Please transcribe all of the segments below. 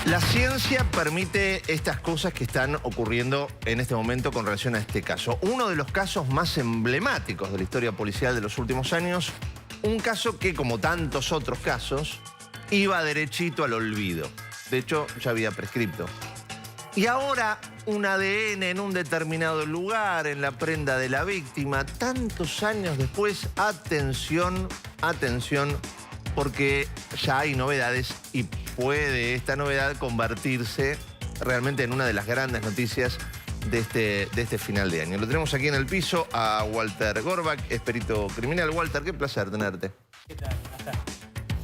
La ciencia permite estas cosas que están ocurriendo en este momento con relación a este caso. Uno de los casos más emblemáticos de la historia policial de los últimos años, un caso que, como tantos otros casos, iba derechito al olvido. De hecho, ya había prescripto. Y ahora, un ADN en un determinado lugar, en la prenda de la víctima, tantos años después, atención, atención, porque ya hay novedades y puede esta novedad convertirse realmente en una de las grandes noticias de este final de año. Lo tenemos aquí en el piso a Walter Gorbach, es perito criminal. Walter, qué placer tenerte. ¿Qué tal?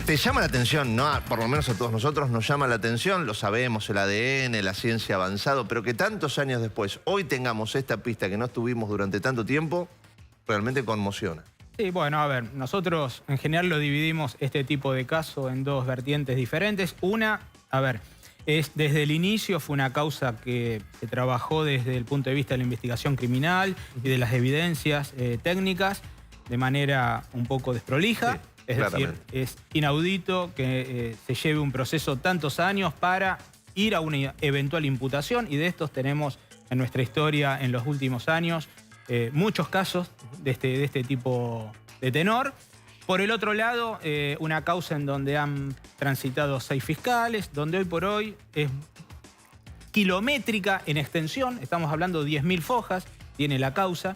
¿Te llama la atención? No, por lo menos a todos nosotros nos llama la atención, lo sabemos, el ADN, la ciencia avanzado, pero que tantos años después hoy tengamos esta pista que no tuvimos durante tanto tiempo, realmente conmociona. Sí, bueno, a ver, nosotros en general lo dividimos este tipo de caso en dos vertientes diferentes. Una, a ver, es desde el inicio fue una causa que se trabajó desde el punto de vista de la investigación criminal y de las evidencias técnicas de manera un poco desprolija. Sí, es decir, es inaudito que se lleve un proceso tantos años para ir a una eventual imputación, y de estos tenemos en nuestra historia en los últimos años muchos casos de este tipo de tenor. Por el otro lado, una causa en donde han transitado 6 fiscales, donde hoy por hoy es kilométrica en extensión, estamos hablando de 10.000 fojas, tiene la causa.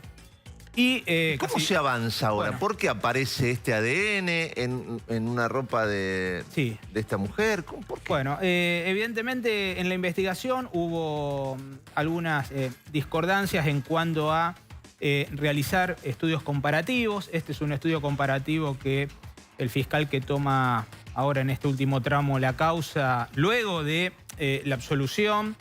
Y, ¿cómo se avanza ahora? Bueno, ¿por qué aparece este ADN en una ropa de esta mujer? ¿Por qué? Bueno, evidentemente en la investigación hubo algunas discordancias en cuanto a realizar estudios comparativos. Este es un estudio comparativo que el fiscal que toma ahora en este último tramo la causa, luego de la absolución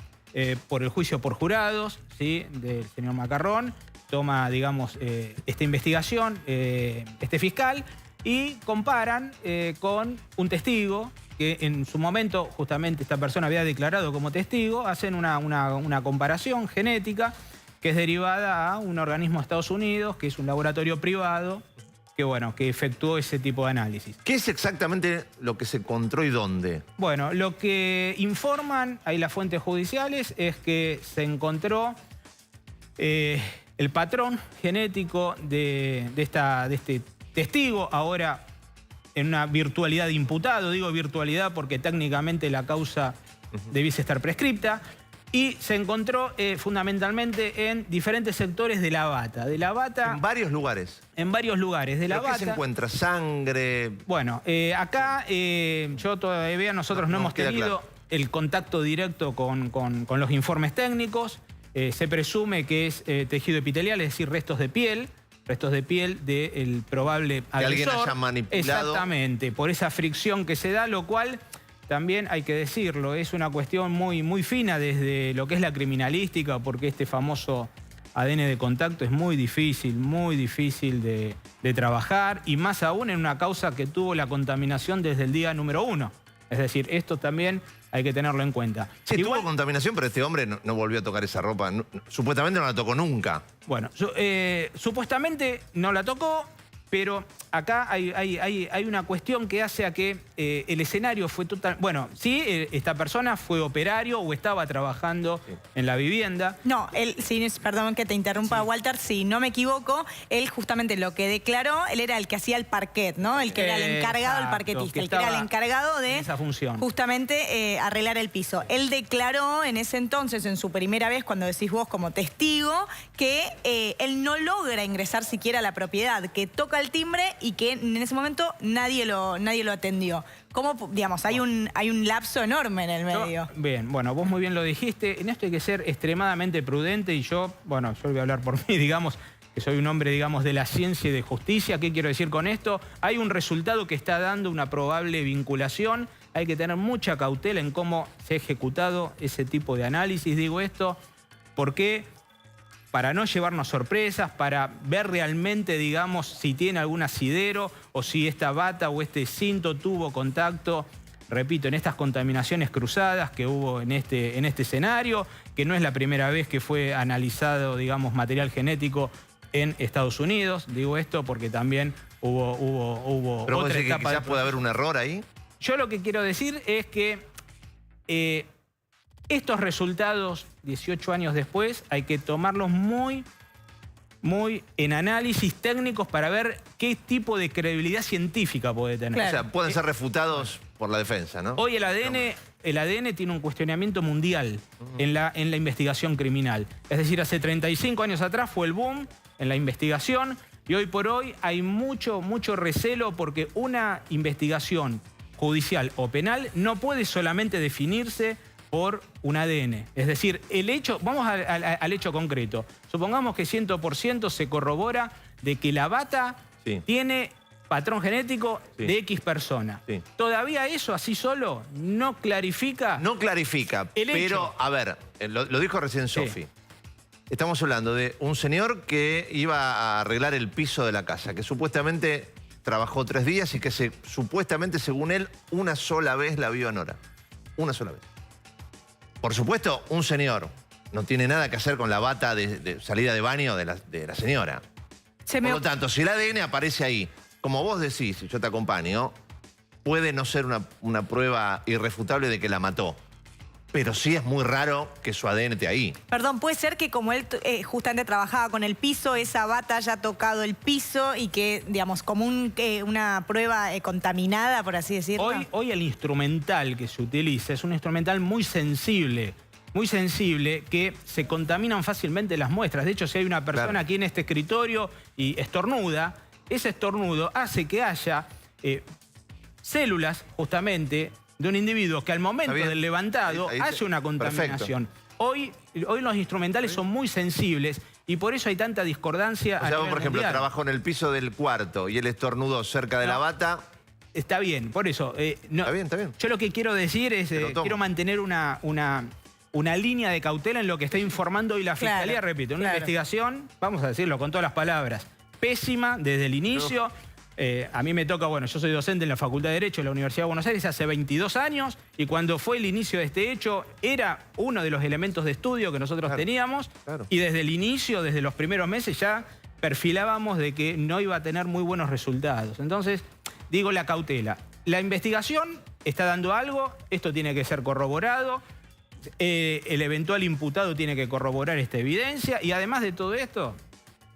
por el juicio por jurados, ¿sí?, del señor Macarrón, toma, digamos, esta investigación, este fiscal, y comparan con un testigo que en su momento justamente esta persona había declarado como testigo. Hacen una comparación genética que es derivada a un organismo de Estados Unidos, que es un laboratorio privado, que bueno, que efectuó ese tipo de análisis. ¿Qué es exactamente lo que se encontró y dónde? Bueno, lo que informan ahí las fuentes judiciales es que se encontró el patrón genético de este testigo, ahora en una virtualidad de imputado. Digo virtualidad porque técnicamente la causa debiese estar prescripta. Y se encontró fundamentalmente en diferentes sectores de la bata. ¿En varios lugares? En varios lugares de la bata. ¿Qué se encuentra? ¿Sangre? Bueno, acá yo todavía nosotros no hemos tenido el contacto directo con los informes técnicos. Se presume que es tejido epitelial, es decir, restos de piel del probable agresor. Que alguien haya manipulado. Exactamente, por esa fricción que se da, lo cual también hay que decirlo, es una cuestión muy fina desde lo que es la criminalística, porque este famoso ADN de contacto es muy difícil de trabajar, y más aún en una causa que tuvo la contaminación desde el día número 1. Es decir, esto también hay que tenerlo en cuenta. Sí, tuvo contaminación, pero este hombre no volvió a tocar esa ropa. Supuestamente no la tocó nunca. Bueno, supuestamente no la tocó, pero acá hay una cuestión que hace a que el escenario fue total. Bueno, sí, esta persona fue operario o estaba trabajando en la vivienda. No, él, sí, perdón que te interrumpa, Walter, si no me equivoco, él justamente lo que declaró, él era el que hacía el parquet, ¿no? El que era el encargado, el parquetista, el que era el encargado de esa función, justamente arreglar el piso. Él declaró en ese entonces, en su primera vez, cuando decís vos como testigo, que él no logra ingresar siquiera a la propiedad, que toca el timbre y que en ese momento nadie lo atendió. ¿Cómo, digamos, hay un lapso enorme en el medio? Bien, bueno, vos muy bien lo dijiste. En esto hay que ser extremadamente prudente, y yo voy a hablar por mí, digamos, que soy un hombre, digamos, de la ciencia y de justicia. ¿Qué quiero decir con esto? Hay un resultado que está dando una probable vinculación. Hay que tener mucha cautela en cómo se ha ejecutado ese tipo de análisis. Digo esto porque para no llevarnos sorpresas, para ver realmente, digamos, si tiene algún asidero o si esta bata o este cinto tuvo contacto, repito, en estas contaminaciones cruzadas que hubo en este escenario, que no es la primera vez que fue analizado, digamos, material genético en Estados Unidos. Digo esto porque también hubo ¿Pero otra vos decís etapa. que quizás puede haber un error ahí? Yo lo que quiero decir es que Estos resultados, 18 años después, hay que tomarlos muy en análisis técnicos para ver qué tipo de credibilidad científica puede tener. Claro. O sea, pueden ser refutados por la defensa, ¿no? Hoy el ADN tiene un cuestionamiento mundial en la investigación criminal. Es decir, hace 35 años atrás fue el boom en la investigación y hoy por hoy hay mucho recelo porque una investigación judicial o penal no puede solamente definirse por un ADN. Es decir, el hecho, vamos al hecho concreto. Supongamos que 100% se corrobora de que la bata tiene patrón genético de X persona. Sí. Todavía eso así solo no clarifica. No clarifica, El hecho. pero, a ver, lo dijo recién Sofi. Estamos hablando de un señor que iba a arreglar el piso de la casa, que supuestamente trabajó 3 días y que supuestamente, según él, una sola vez la vio a Nora. Una sola vez. Por supuesto, un señor no tiene nada que hacer con la bata de salida de baño de la señora. Por lo tanto, si el ADN aparece ahí, como vos decís, y yo te acompaño, puede no ser una prueba irrefutable de que la mató. Pero sí es muy raro que su ADN esté ahí. Perdón, puede ser que como él justamente trabajaba con el piso, esa bata haya tocado el piso y que, digamos, como una prueba contaminada, por así decirlo. Hoy el instrumental que se utiliza es un instrumental muy sensible que se contaminan fácilmente las muestras. De hecho, si hay una persona aquí en este escritorio y estornuda, ese estornudo hace que haya células justamente de un individuo que al momento del levantado hace una contaminación. Hoy los instrumentales son muy sensibles y por eso hay tanta discordancia. O sea, vos, por ejemplo, trabajó en el piso del cuarto y él estornudó cerca de la bata. Está bien, por eso. Está bien. Yo lo que quiero decir es, quiero mantener una línea de cautela en lo que está informando hoy la Fiscalía. Repito, una investigación, vamos a decirlo con todas las palabras, pésima desde el inicio. A mí me toca, bueno, yo soy docente en la Facultad de Derecho de la Universidad de Buenos Aires hace 22 años y cuando fue el inicio de este hecho era uno de los elementos de estudio que nosotros teníamos y desde el inicio, desde los primeros meses ya perfilábamos de que no iba a tener muy buenos resultados. Entonces, digo la cautela. La investigación está dando algo, esto tiene que ser corroborado, el eventual imputado tiene que corroborar esta evidencia y además de todo esto,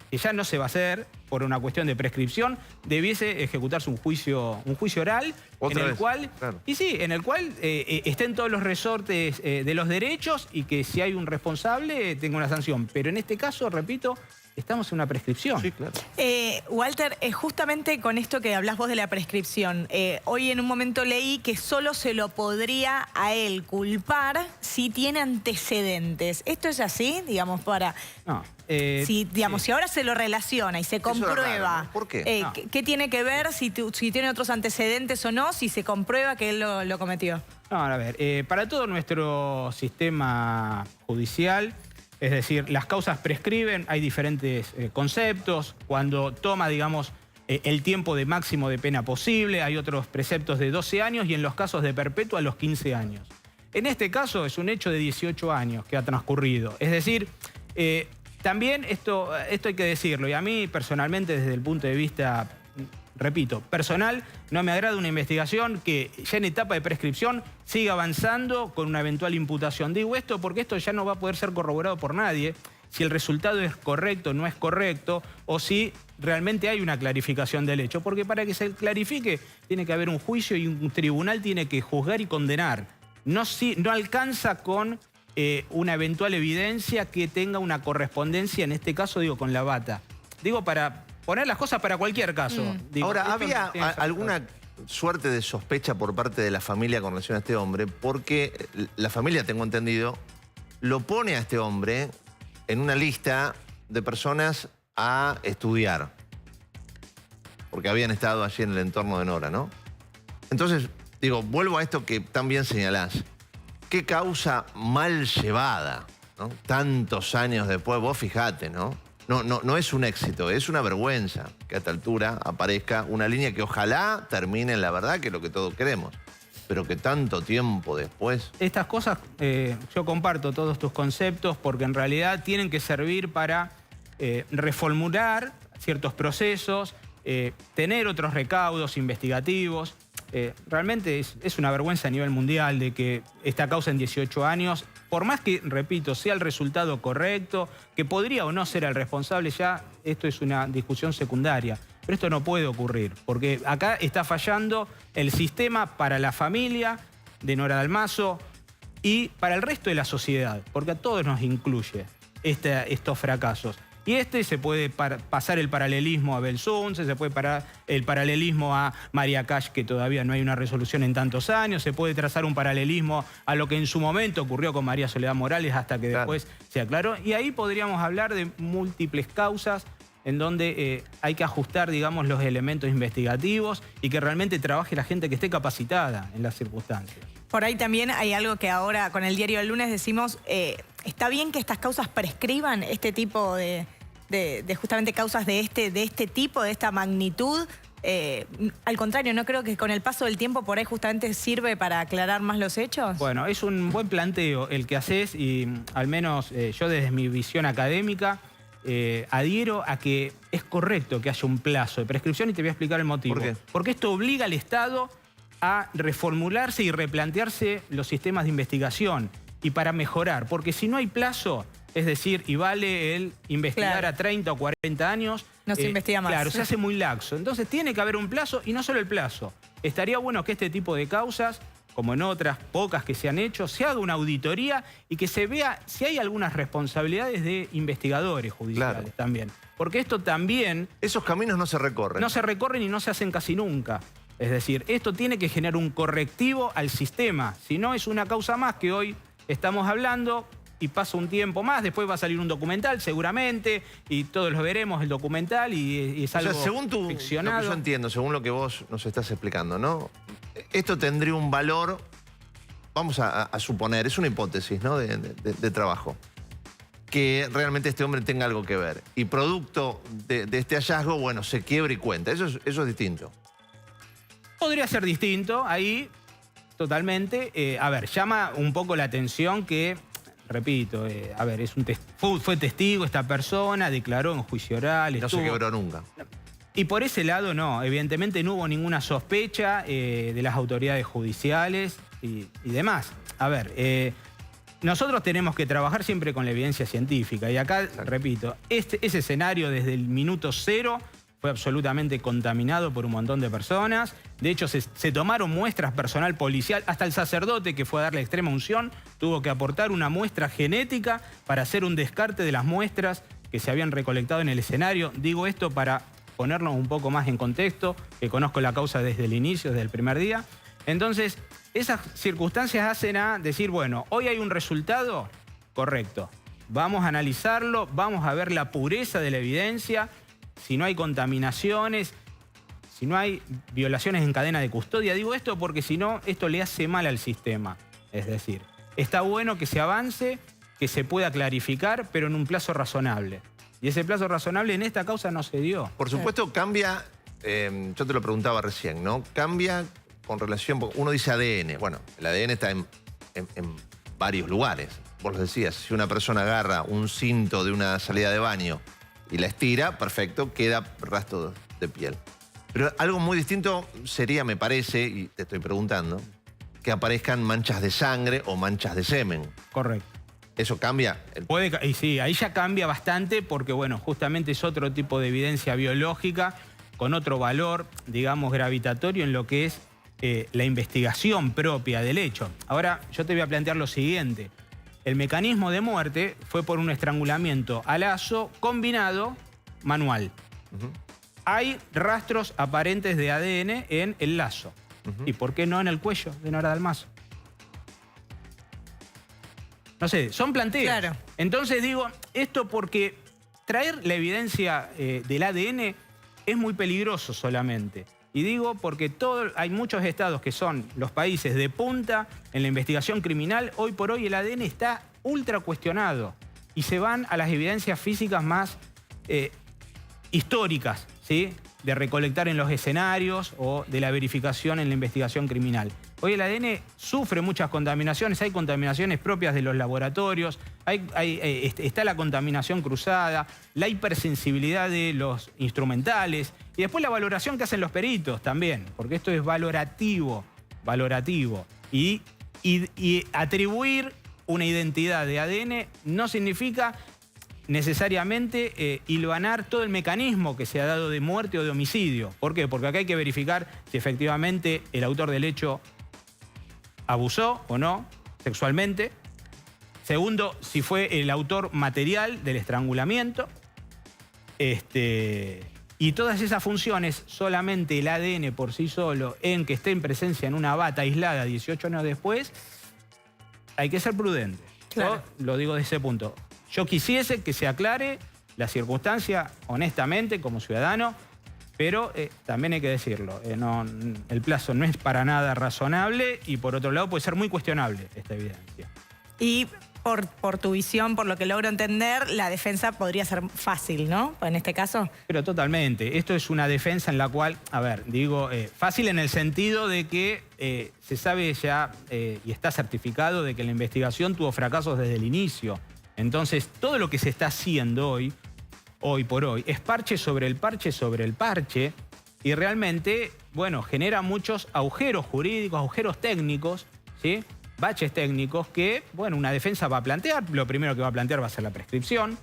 que ya no se va a hacer por una cuestión de prescripción, debiese ejecutarse un juicio oral en el cual estén todos los resortes de los derechos y que si hay un responsable tenga una sanción. Pero en este caso, repito, estamos en una prescripción. Sí, claro. Walter, justamente con esto que hablas vos de la prescripción, hoy en un momento leí que solo se lo podría a él culpar si tiene antecedentes. ¿Esto es así? Digamos, para... No. Si ahora se lo relaciona y se comprueba, raro, ¿no? ¿Por qué? ¿Qué tiene que ver si tiene otros antecedentes o no, si se comprueba que él lo cometió? No, a ver, para todo nuestro sistema judicial, es decir, las causas prescriben, hay diferentes conceptos, cuando toma, digamos, el tiempo de máximo de pena posible, hay otros preceptos de 12 años y en los casos de perpetua a los 15 años. En este caso es un hecho de 18 años que ha transcurrido, es decir... También esto hay que decirlo, y a mí personalmente desde el punto de vista, repito, personal, no me agrada una investigación que ya en etapa de prescripción siga avanzando con una eventual imputación. Digo esto porque esto ya no va a poder ser corroborado por nadie, si el resultado es correcto o no es correcto, o si realmente hay una clarificación del hecho. Porque para que se clarifique tiene que haber un juicio y un tribunal tiene que juzgar y condenar. No alcanza con... una eventual evidencia que tenga una correspondencia, en este caso, digo, con la bata. Digo, para poner las cosas para cualquier caso. Digo, ahora, ¿había alguna suerte de sospecha por parte de la familia con relación a este hombre? Porque la familia, tengo entendido, lo pone a este hombre en una lista de personas a estudiar. Porque habían estado allí en el entorno de Nora, ¿no? Entonces, digo, vuelvo a esto que tan bien señalás. Qué causa mal llevada, ¿no? Tantos años después, vos fijate, ¿no? No es un éxito, es una vergüenza que a esta altura aparezca una línea que ojalá termine en la verdad, que es lo que todos queremos. Pero que tanto tiempo después... Estas cosas, yo comparto todos tus conceptos porque en realidad tienen que servir para reformular ciertos procesos, tener otros recaudos investigativos. realmente es una vergüenza a nivel mundial de que esta causa en 18 años, por más que, repito, sea el resultado correcto, que podría o no ser el responsable, ya esto es una discusión secundaria. Pero esto no puede ocurrir, porque acá está fallando el sistema para la familia de Nora Dalmazo y para el resto de la sociedad, porque a todos nos incluye estos fracasos. Y se puede pasar el paralelismo a Belsunce, se puede parar el paralelismo a María Cash, que todavía no hay una resolución en tantos años, se puede trazar un paralelismo a lo que en su momento ocurrió con María Soledad Morales hasta que después se aclaró. Y ahí podríamos hablar de múltiples causas en donde hay que ajustar, digamos, los elementos investigativos y que realmente trabaje la gente que esté capacitada en las circunstancias. Por ahí también hay algo que ahora con el diario del lunes decimos, está bien que estas causas prescriban este tipo de justamente causas de este tipo, de esta magnitud. Al contrario, ¿no creo que con el paso del tiempo por ahí justamente sirve para aclarar más los hechos? Bueno, es un buen planteo el que haces y al menos yo desde mi visión académica adhiero a que es correcto que haya un plazo de prescripción y te voy a explicar el motivo. ¿Por qué? Porque esto obliga al Estado a reformularse y replantearse los sistemas de investigación y para mejorar, porque si no hay plazo, es decir, y vale el investigar a 30 o 40 años, no se investiga más. Claro, se hace muy laxo. Entonces tiene que haber un plazo y no solo el plazo. Estaría bueno que este tipo de causas, como en otras pocas que se han hecho, se haga una auditoría y que se vea si hay algunas responsabilidades de investigadores judiciales también. Porque esto también... Esos caminos no se recorren. No se recorren y no se hacen casi nunca. Es decir, esto tiene que generar un correctivo al sistema. Si no, es una causa más que hoy estamos hablando y pasa un tiempo más, después va a salir un documental seguramente y todos lo veremos el documental y es algo según ficcionado. lo que yo entiendo, según lo que vos nos estás explicando, ¿no? Esto tendría un valor, vamos a suponer, es una hipótesis, ¿no? de trabajo, que realmente este hombre tenga algo que ver. Y producto de este hallazgo, bueno, se quiebra y cuenta. Eso es distinto. Podría ser distinto, ahí totalmente. A ver, llama un poco la atención que, repito, a ver, fue testigo esta persona, declaró en juicio oral. No se quebró nunca. Y por ese lado no, evidentemente no hubo ninguna sospecha de las autoridades judiciales y demás. A ver, nosotros tenemos que trabajar siempre con la evidencia científica y acá, repito, ese escenario desde el minuto cero fue absolutamente contaminado por un montón de personas. De hecho, se tomaron muestras personal policial. Hasta el sacerdote que fue a darle extrema unción tuvo que aportar una muestra genética para hacer un descarte de las muestras que se habían recolectado en el escenario. Digo esto para ponernos un poco más en contexto, que conozco la causa desde el inicio, desde el primer día. Entonces, esas circunstancias hacen a decir, bueno, hoy hay un resultado correcto. Vamos a analizarlo, vamos a ver la pureza de la evidencia, si no hay contaminaciones, si no hay violaciones en cadena de custodia. Digo esto porque si no, esto le hace mal al sistema. Es decir, está bueno que se avance, que se pueda clarificar, pero en un plazo razonable. Y ese plazo razonable en esta causa no se dio. Por supuesto, cambia, yo te lo preguntaba recién, ¿no? Cambia con relación, uno dice ADN. Bueno, el ADN está en varios lugares. Vos lo decías, si una persona agarra un cinto de una salida de baño y la estira, perfecto, queda rastro de piel. Pero algo muy distinto sería, me parece, y te estoy preguntando, que aparezcan manchas de sangre o manchas de semen. Correcto. ¿Eso cambia? Y sí, ahí ya cambia bastante porque, bueno, justamente es otro tipo de evidencia biológica con otro valor, digamos, gravitatorio en lo que es la investigación propia del hecho. Ahora, yo te voy a plantear lo siguiente. El mecanismo de muerte fue por un estrangulamiento a lazo combinado manual. Hay rastros aparentes de ADN en el lazo. ¿Y por qué no en el cuello de Nora Dalmazo? No sé, son planteos. Claro. Entonces digo, esto porque traer la evidencia del ADN es muy peligroso solamente. Y digo porque hay muchos estados que son los países de punta en la investigación criminal. Hoy por hoy el ADN está ultra cuestionado y se van a las evidencias físicas más históricas, ¿sí? De recolectar en los escenarios o de la verificación en la investigación criminal. Hoy el ADN sufre muchas contaminaciones, hay contaminaciones propias de los laboratorios, está la contaminación cruzada, la hipersensibilidad de los instrumentales y después la valoración que hacen los peritos también, porque esto es valorativo. Y atribuir una identidad de ADN no significa necesariamente hilvanar todo el mecanismo que se ha dado de muerte o de homicidio. ¿Por qué? Porque acá hay que verificar si efectivamente el autor del hecho abusó o no sexualmente. Segundo, si fue el autor material del estrangulamiento. Y todas esas funciones, solamente el ADN por sí solo, en que esté en presencia en una bata aislada 18 años después, hay que ser prudente. Claro. Yo lo digo desde ese punto. Yo quisiese que se aclare la circunstancia honestamente como ciudadano, pero también hay que decirlo, el plazo no es para nada razonable y por otro lado puede ser muy cuestionable esta evidencia. Y por tu visión, por lo que logro entender, la defensa podría ser fácil, ¿no? En este caso. Pero totalmente. Esto es una defensa en la cual, a ver, digo, fácil en el sentido de que se sabe ya y está certificado de que la investigación tuvo fracasos desde el inicio. Entonces, todo lo que se está haciendo hoy por hoy, es parche sobre el parche sobre el parche y realmente, bueno, genera muchos agujeros jurídicos, agujeros técnicos, ¿sí? Baches técnicos que, bueno, una defensa va a plantear. Lo primero que va a plantear va a ser la prescripción,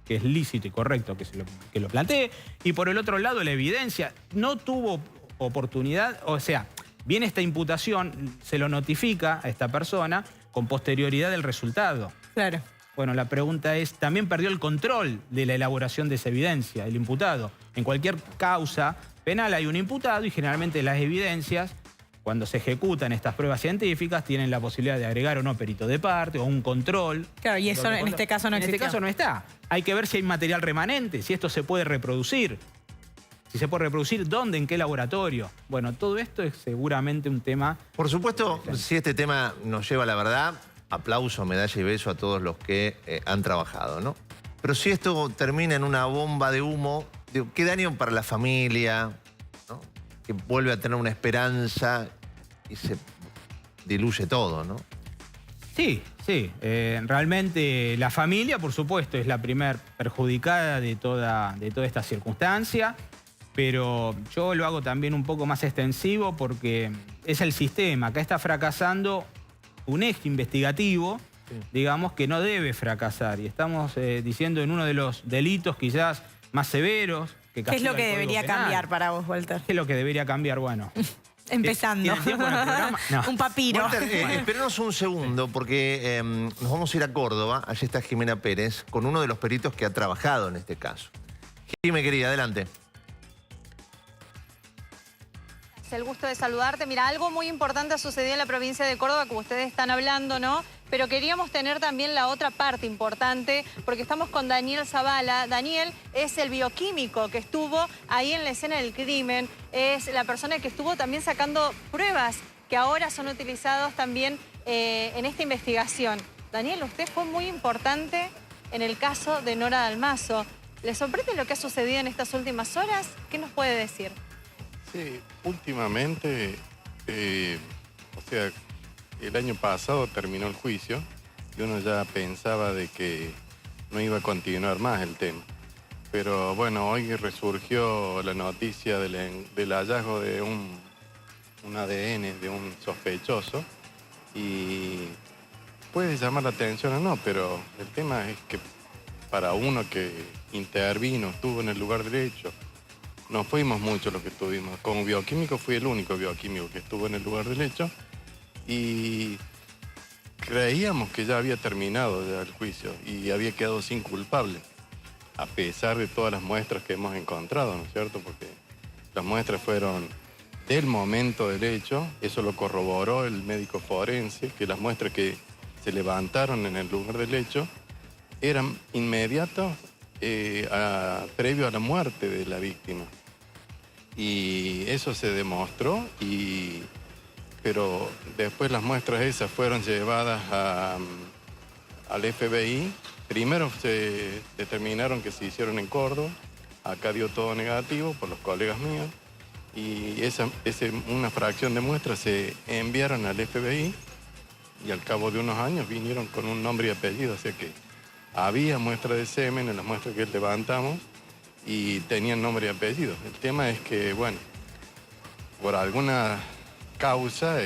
que es lícito y correcto que lo plantee. Y por el otro lado, la evidencia. No tuvo oportunidad, o sea, viene esta imputación, se lo notifica a esta persona con posterioridad del resultado. Claro. Bueno, la pregunta es, también perdió el control de la elaboración de esa evidencia, el imputado. En cualquier causa penal hay un imputado y generalmente las evidencias, cuando se ejecutan estas pruebas científicas, tienen la posibilidad de agregar o no perito de parte o un control. Claro, y eso en este caso no existió. En este caso no está. Hay que ver si hay material remanente, si esto se puede reproducir. Si se puede reproducir, ¿dónde? ¿En qué laboratorio? Bueno, todo esto es seguramente un tema... Por supuesto, si este tema nos lleva a la verdad, aplauso, medalla y beso a todos los que han trabajado, ¿no? Pero si esto termina en una bomba de humo, digo, qué daño para la familia, ¿no? Que vuelve a tener una esperanza y se diluye todo, ¿no? Sí. Realmente la familia, por supuesto, es la primer perjudicada de toda esta circunstancia, pero yo lo hago también un poco más extensivo porque es el sistema. Acá está fracasando un eje investigativo, digamos, que no debe fracasar. Y estamos diciendo en uno de los delitos quizás más severos. ¿Qué es lo que debería cambiar para vos, Walter? ¿Qué es lo que debería cambiar? Bueno... Empezando. ¿Tiene tiempo en el programa? No. Un papiro. Walter, espérenos un segundo, porque nos vamos a ir a Córdoba. Allí está Jimena Pérez, con uno de los peritos que ha trabajado en este caso. Jimena, querida, adelante. El gusto de saludarte. Mira, algo muy importante ha sucedido en la provincia de Córdoba, como ustedes están hablando, ¿no? Pero queríamos tener también la otra parte importante, porque estamos con Daniel Zavala. Daniel es el bioquímico que estuvo ahí en la escena del crimen. Es la persona que estuvo también sacando pruebas que ahora son utilizadas también en esta investigación. Daniel, usted fue muy importante en el caso de Nora Dalmazo. ¿Le sorprende lo que ha sucedido en estas últimas horas? ¿Qué nos puede decir? Sí, últimamente, o sea, el año pasado terminó el juicio y uno ya pensaba de que no iba a continuar más el tema. Pero bueno, hoy resurgió la noticia del hallazgo de un ADN de un sospechoso y puede llamar la atención o no, pero el tema es que para uno que intervino, estuvo en el lugar del hecho, no fuimos muchos los que estuvimos. Como bioquímico fui el único bioquímico que estuvo en el lugar del hecho y creíamos que ya había terminado ya el juicio y había quedado sin culpable, a pesar de todas las muestras que hemos encontrado, ¿no es cierto? Porque las muestras fueron del momento del hecho, eso lo corroboró el médico forense, que las muestras que se levantaron en el lugar del hecho eran inmediatas previo a la muerte de la víctima. Y eso se demostró, pero después las muestras esas fueron llevadas al FBI. Primero se determinaron que se hicieron en Córdoba, acá dio todo negativo por los colegas míos, y una fracción de muestras se enviaron al FBI y al cabo de unos años vinieron con un nombre y apellido, o sea que había muestra de semen en las muestras que levantamos y tenían nombre y apellido. El tema es que, bueno, por alguna causa,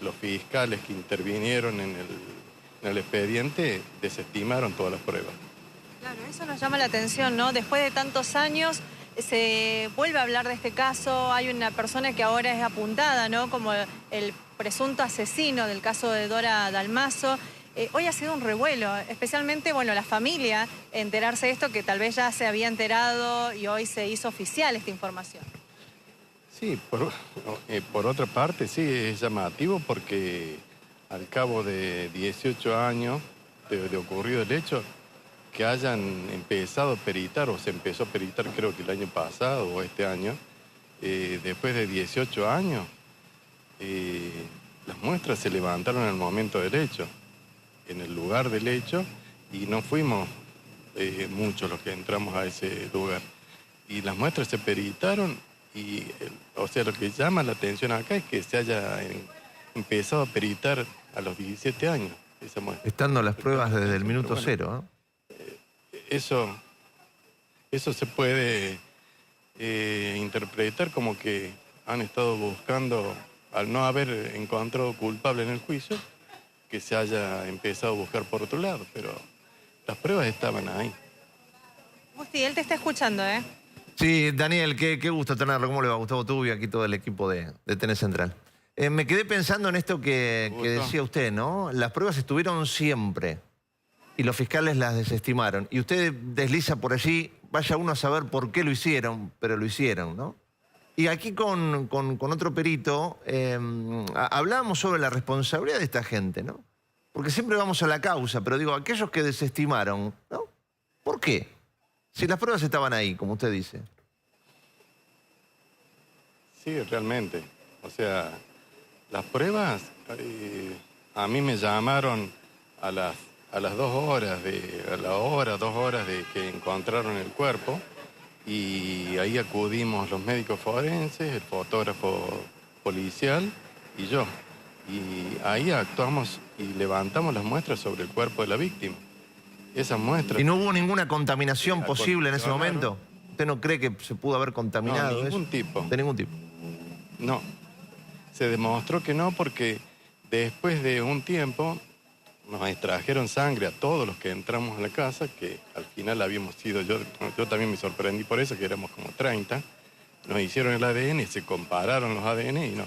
los fiscales que intervinieron en el expediente desestimaron todas las pruebas. Claro, eso nos llama la atención, ¿no? Después de tantos años se vuelve a hablar de este caso, hay una persona que ahora es apuntada, ¿no? Como el presunto asesino del caso de Dora Dalmazo. Hoy ha sido un revuelo, especialmente, bueno, la familia, enterarse de esto, que tal vez ya se había enterado y hoy se hizo oficial esta información. Sí, por otra parte, sí, es llamativo porque al cabo de 18 años de ocurrido el hecho, que hayan empezado a peritar, o se empezó a peritar creo que el año pasado o este año, después de 18 años, las muestras se levantaron en el momento del hecho, en el lugar del hecho, y no fuimos muchos los que entramos a ese lugar. Y las muestras se peritaron y, o sea, lo que llama la atención acá es que se haya empezado a peritar a los 17 años esa muestra. Estando las pruebas desde el minuto cero, ¿no? Eso se puede interpretar como que han estado buscando, al no haber encontrado culpable en el juicio, que se haya empezado a buscar por otro lado, pero las pruebas estaban ahí. Gusti, él te está escuchando, ¿eh? Sí, Daniel, qué gusto tenerlo. ¿Cómo le va, Gustavo Tubi, aquí todo el equipo de TN Central? Me quedé pensando en esto que decía usted, ¿no? Las pruebas estuvieron siempre y los fiscales las desestimaron. Y usted desliza por allí, vaya uno a saber por qué lo hicieron, pero lo hicieron, ¿no? Y aquí con otro perito hablábamos sobre la responsabilidad de esta gente, ¿no? Porque siempre vamos a la causa, pero digo, aquellos que desestimaron, ¿no? ¿Por qué? Si las pruebas estaban ahí, como usted dice. Sí, realmente. O sea, las pruebas, a mí me llamaron a las 2 horas, a la hora, 2 horas de que encontraron el cuerpo, y ahí acudimos los médicos forenses, el fotógrafo policial y yo. Y ahí actuamos y levantamos las muestras sobre el cuerpo de la víctima. Esas muestras... ¿Y no hubo ninguna contaminación posible en ese momento? ¿Usted no cree que se pudo haber contaminado? No, ningún eso? tipo. ¿De ningún tipo? No. Se demostró que no porque después de un tiempo nos extrajeron sangre a todos los que entramos a la casa, que al final habíamos sido, yo también me sorprendí por eso, que éramos como 30. Nos hicieron el ADN, se compararon los ADN y no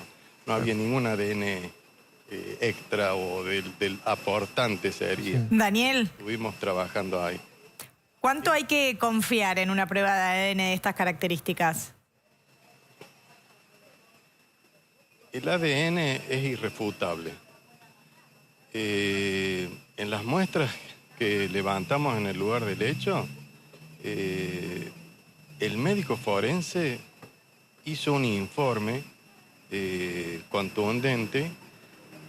había ningún ADN extra o del aportante sería. Daniel, Estuvimos trabajando ahí. ¿cuánto hay que confiar en una prueba de ADN de estas características? El ADN es irrefutable. En las muestras que levantamos en el lugar del hecho, el médico forense hizo un informe contundente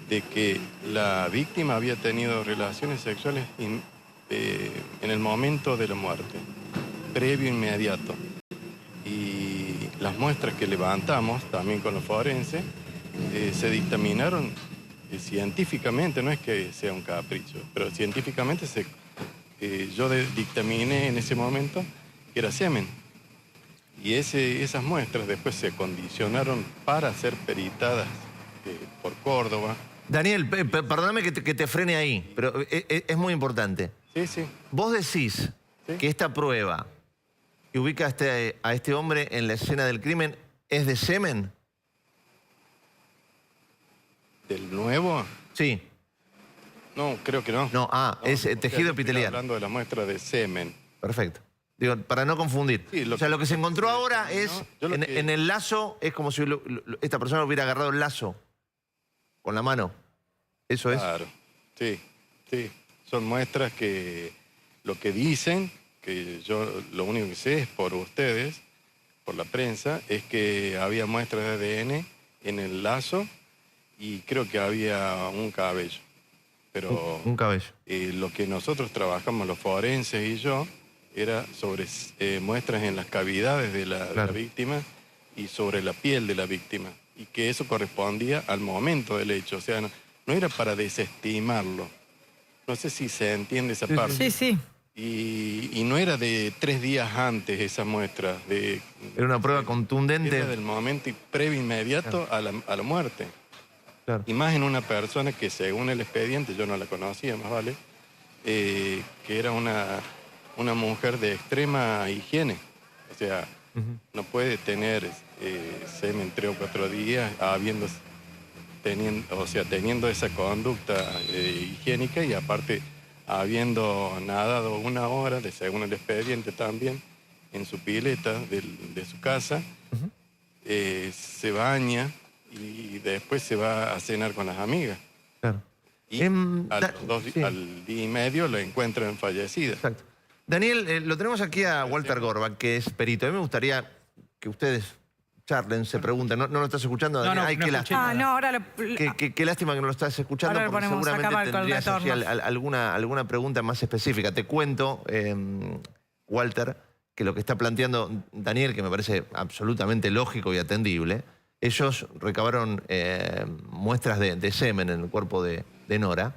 de que la víctima había tenido relaciones sexuales en el momento de la muerte, previo inmediato. Y las muestras que levantamos, también con los forenses, se dictaminaron científicamente, no es que sea un capricho, pero científicamente yo dictaminé en ese momento que era semen. Y esas muestras después se condicionaron para ser peritadas por Córdoba. Daniel, perdóname que te frene ahí, pero es muy importante. Sí, sí. Vos decís que esta prueba que ubica a este hombre en la escena del crimen es de semen. ¿Del nuevo? Sí. No, creo que no. No, es tejido epitelial. Estoy hablando de la muestra de semen. Perfecto. Digo, para no confundir. Sí, o sea, lo que se encontró ahora es, en el lazo, es como si esta persona hubiera agarrado el lazo con la mano. ¿Eso es? Claro, sí, sí. Son muestras que lo que dicen, que yo lo único que sé es por ustedes, por la prensa, es que había muestras de ADN en el lazo y creo que había un cabello. Pero un cabello. Lo que nosotros trabajamos, los forenses y yo, era sobre muestras en las cavidades de la víctima y sobre la piel de la víctima, y que eso correspondía al momento del hecho, o sea, no era para desestimarlo. No sé si se entiende esa parte. Sí, sí. Y no era de 3 días antes esa muestra. Era una prueba contundente. Era del momento previo inmediato a la muerte. Claro. Y más en una persona que según el expediente, yo no la conocía, más vale, que era una mujer de extrema higiene. O sea, no puede tener semen 3 o 4 días teniendo esa conducta higiénica y aparte habiendo nadado 1 hora, según el expediente también, en su pileta de su casa, se baña y después se va a cenar con las amigas. Claro. Y al día y medio la encuentran fallecida. Exacto. Daniel, lo tenemos aquí a Walter Gorbach, que es perito. A mí me gustaría que ustedes charlen, se pregunten. ¿No lo estás escuchando, Daniel? No, Ay, no qué escuché lástima. No, ahora Qué lástima que no lo estás escuchando, ahora porque ponemos acá seguramente con el tendrías así retorno. alguna pregunta más específica. Te cuento, Walter, que lo que está planteando Daniel, que me parece absolutamente lógico y atendible, ellos recabaron muestras de semen en el cuerpo de Nora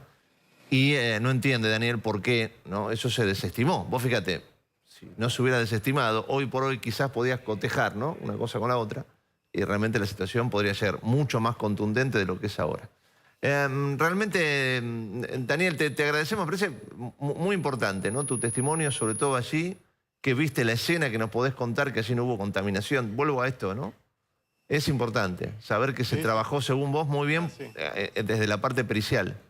y no entiende, Daniel, por qué ¿no? Eso se desestimó. Vos fíjate, si no se hubiera desestimado, hoy por hoy quizás podías cotejar, ¿no? Una cosa con la otra y realmente la situación podría ser mucho más contundente de lo que es ahora. Realmente, Daniel, te agradecemos, me parece muy importante, ¿no? Tu testimonio, sobre todo allí, que viste la escena, que nos podés contar que allí no hubo contaminación. Vuelvo a esto, ¿no? Es importante saber que se trabajó, según vos, muy bien desde la parte pericial.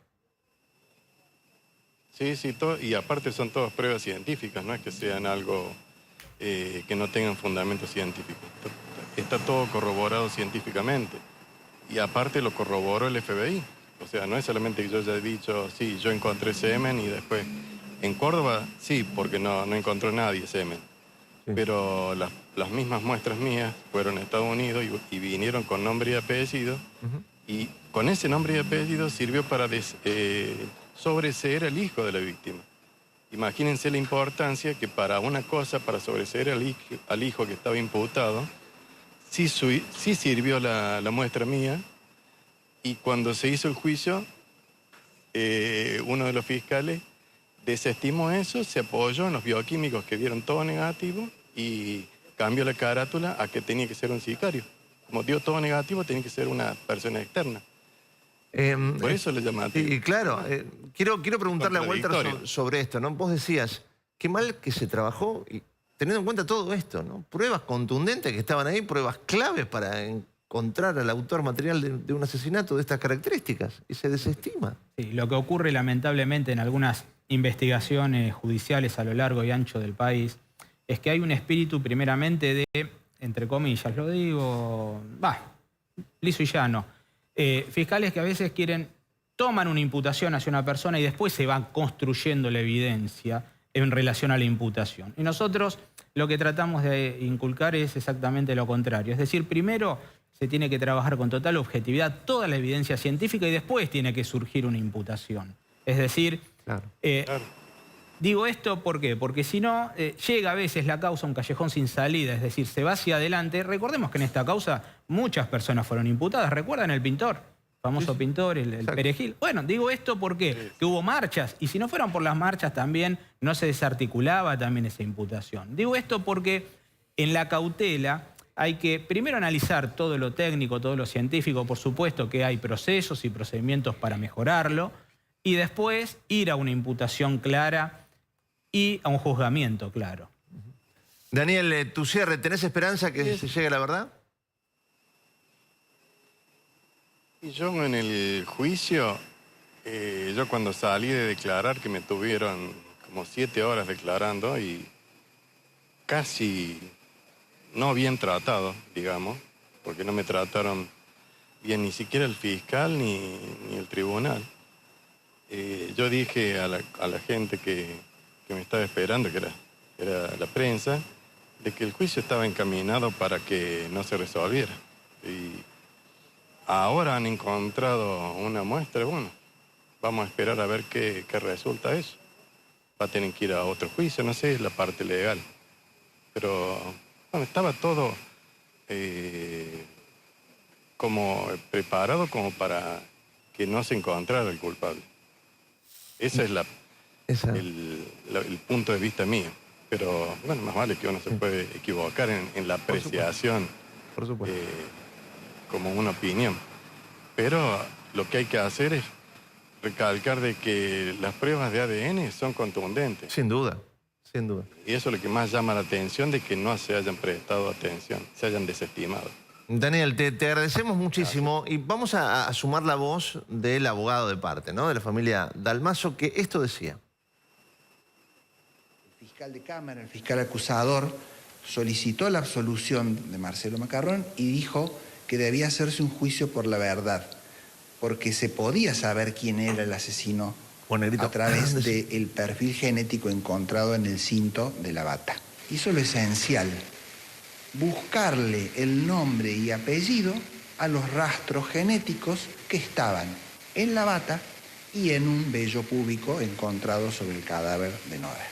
Sí, y aparte son todas pruebas científicas, no es que sean algo que no tengan fundamento científico. Está todo corroborado científicamente. Y aparte lo corroboró el FBI. O sea, no es solamente que yo haya dicho, sí, yo encontré semen y después... En Córdoba, sí, porque no encontró nadie semen. Sí. Pero las mismas muestras mías fueron a Estados Unidos y vinieron con nombre y apellido. Y con ese nombre y apellido sirvió para sobreseer al hijo de la víctima. Imagínense la importancia que para una cosa, para sobreseer al hijo que estaba imputado, sí sirvió la muestra mía. Y cuando se hizo el juicio, uno de los fiscales desestimó eso, se apoyó en los bioquímicos que dieron todo negativo y cambió la carátula a que tenía que ser un sicario. Como dio todo negativo, tenía que ser una persona externa. Por eso le llaman. Y claro, quiero preguntarle a Walter sobre esto, ¿no? Vos decías, qué mal que se trabajó, y teniendo en cuenta todo esto, ¿no? Pruebas contundentes que estaban ahí, pruebas claves para encontrar al autor material de un asesinato de estas características, y se desestima. Sí, lo que ocurre lamentablemente en algunas investigaciones judiciales a lo largo y ancho del país es que hay un espíritu primeramente de, entre comillas, lo digo, liso y llano, fiscales que a veces toman una imputación hacia una persona y después se van construyendo la evidencia en relación a la imputación. Y nosotros lo que tratamos de inculcar es exactamente lo contrario. Es decir, primero se tiene que trabajar con total objetividad toda la evidencia científica y después tiene que surgir una imputación. Es decir, digo esto ¿por qué? Porque si no, llega a veces la causa a un callejón sin salida, es decir, se va hacia adelante. Recordemos que en esta causa muchas personas fueron imputadas. ¿Recuerdan el pintor? Famoso pintor, el Perejil. Bueno, digo esto porque que hubo marchas, y si no fueran por las marchas también no se desarticulaba también esa imputación. Digo esto porque en la cautela hay que primero analizar todo lo técnico, todo lo científico, por supuesto que hay procesos y procedimientos para mejorarlo, y después ir a una imputación clara y a un juzgamiento claro. Daniel, tu cierre, ¿tenés esperanza que se llegue a la verdad? Y yo en el juicio, yo cuando salí de declarar, que me tuvieron como 7 horas declarando y casi no bien tratado, digamos, porque no me trataron bien ni siquiera el fiscal ni el tribunal. Yo dije a la gente que me estaba esperando, que era la prensa, de que el juicio estaba encaminado para que no se resolviera. Y ahora han encontrado una muestra, bueno, vamos a esperar a ver qué resulta eso. Va a tener que ir a otro juicio, no sé, la parte legal. Pero bueno, estaba todo como preparado como para que no se encontrara el culpable. Ese es el punto de vista mío. Pero bueno, más vale que uno se puede equivocar en la apreciación. Por supuesto. Como una opinión. Pero lo que hay que hacer es recalcar de que las pruebas de ADN son contundentes. Sin duda, sin duda. Y eso es lo que más llama la atención, de que no se hayan prestado atención, se hayan desestimado. Daniel, te agradecemos muchísimo y vamos a sumar la voz del abogado de parte, ¿no? De la familia Dalmaso, que esto decía. El fiscal de Cámara, el fiscal acusador, solicitó la absolución de Marcelo Macarrón y dijo que debía hacerse un juicio por la verdad, porque se podía saber quién era el asesino a través del perfil genético encontrado en el cinto de la bata. Hizo lo esencial, buscarle el nombre y apellido a los rastros genéticos que estaban en la bata y en un vello púbico encontrado sobre el cadáver de Nora.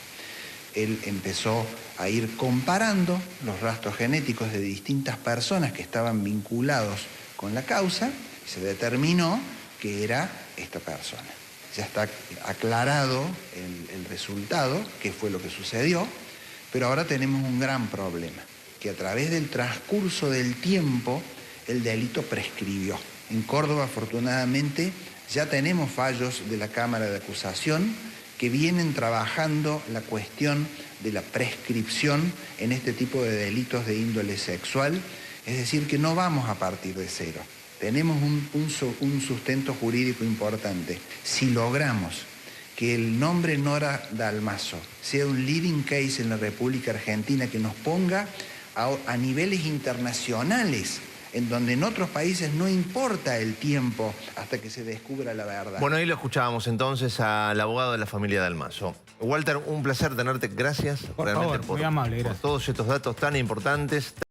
Él empezó a ir comparando los rastros genéticos de distintas personas que estaban vinculados con la causa y se determinó que era esta persona. Ya está aclarado el resultado, qué fue lo que sucedió, pero ahora tenemos un gran problema, que a través del transcurso del tiempo el delito prescribió. En Córdoba, afortunadamente, ya tenemos fallos de la Cámara de Acusación que vienen trabajando la cuestión de la prescripción en este tipo de delitos de índole sexual, es decir, que no vamos a partir de cero. Tenemos un sustento jurídico importante. Si logramos que el nombre Nora Dalmaso sea un leading case en la República Argentina, que nos ponga a niveles internacionales, en donde en otros países no importa el tiempo hasta que se descubra la verdad. Bueno, ahí lo escuchábamos entonces al abogado de la familia Dalmaso. Walter, un placer tenerte. Gracias. Por favor, muy amable, gracias. Por todos estos datos tan importantes.